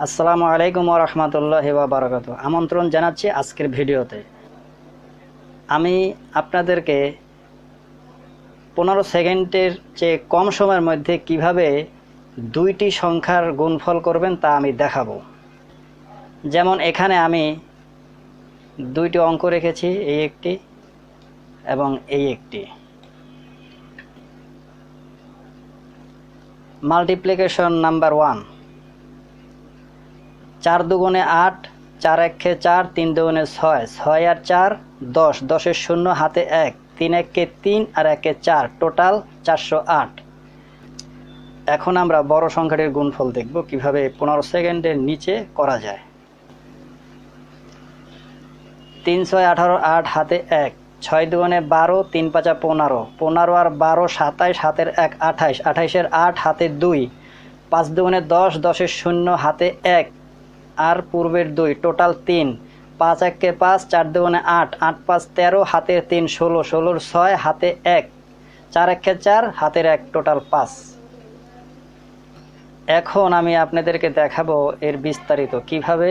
আসসালামু আলাইকুম ওয়া রাহমাতুল্লাহি ওয়া বারাকাতুহু। আমন্ত্রণ জানাচ্ছি আজকের ভিডিওতে। আমি আপনাদেরকে 15 সেকেন্ডের চেয়ে কম সময়ের মধ্যে কিভাবে দুইটি সংখ্যার গুণফল করবেন তা আমি দেখাবো। যেমন এখানে আমি দুইটি অঙ্ক রেখেছি, এই একটি এবং এই একটি। Multiplication number 1। 4 দুগুণে 8, 4 একে 4, 3 দুগুণে 6, 6 আর 4 10, 10-এর শূন্য হাতে 1, 3 একে 3 আর 1-এ 4, টোটাল 408। এখন আমরা বড় সংখ্যাটির গুণফল দেখব কিভাবে 15 সেকেন্ডের নিচে করা যায়। 3 6 18, 8 হাতে 1, 6 দুগুণে 12, 3 5 15, 15 আর 12 27, হাতের 1 28, 28-এর 8 হাতে 2, 5 দুগুণে 10, 10-এর শূন্য হাতে 1 আর পূর্বের 2, টোটাল 3, 5 একে 5, 4 দুগুণে 8, 8 5 13, হাতের 3 16, 16-র 6 হাতে 1, 4 একে 4, হাতের 1, টোটাল 5। এখন আমি আপনাদেরকে দেখাবো এর বিস্তারিত কিভাবে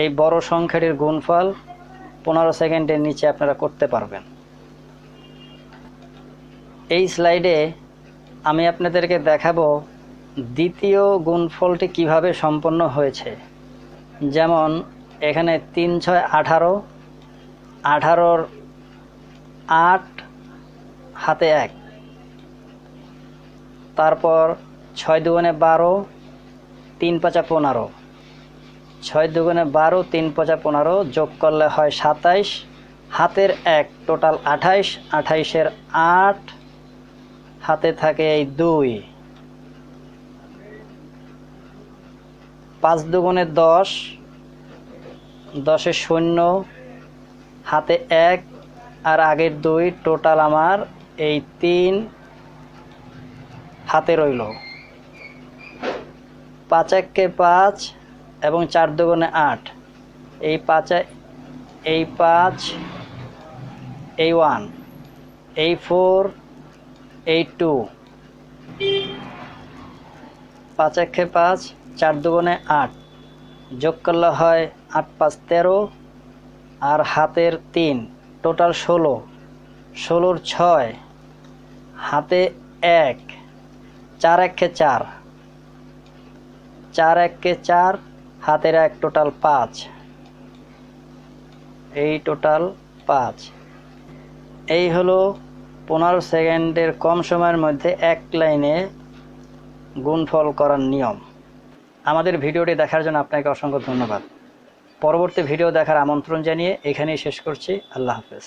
এই বড় সংখ্যাটির গুণফল 15 সেকেন্ডের নিচে আপনারা করতে পারবেন। এই স্লাইডে আমি আপনাদেরকে দেখাবো দ্বিতীয় গুণফলটি কিভাবে সম্পন্ন হয়েছে। যেমন এখানে 3 6 18, 18-র 8 হাতে 1, তারপর 6 দুগুণে 12, 3 5 15, 6 দুগুণে 12, 3 5 15 যোগ করলে হয় 27, হাতের 1, টোটাল 28, 28-এর 8 হাতে থাকে এই 2, 5 দুগুণে 10, 10-এর শূন্য হাতে 1 আর আগের 2, টোটাল আমার এই 3 হাতে রইল। 5 একে 5 এবং 4 দুগুণে 8, এই 5 এই 5, এই 1, এই 4, এই 2, 5 একে 5, 4 দুগুণে 8 যোগ করলে হয় 8 5 13 আর হাতের 3, টোটাল 16, 16-র 6 হাতে 1, 4 একে 4, 4 একে 4, হাতের 1, টোটাল 5, এই টোটাল 5। এই হলো 15 সেকেন্ডের কম সময়ের মধ্যে এক লাইনে গুণফল করার নিয়ম। আমাদের ভিডিওটি দেখার জন্য আপনাকে অসংখ্য ধন্যবাদ। পরবর্তী ভিডিও দেখার আমন্ত্রণ জানিয়ে এখানেই শেষ করছি। আল্লাহ হাফেজ।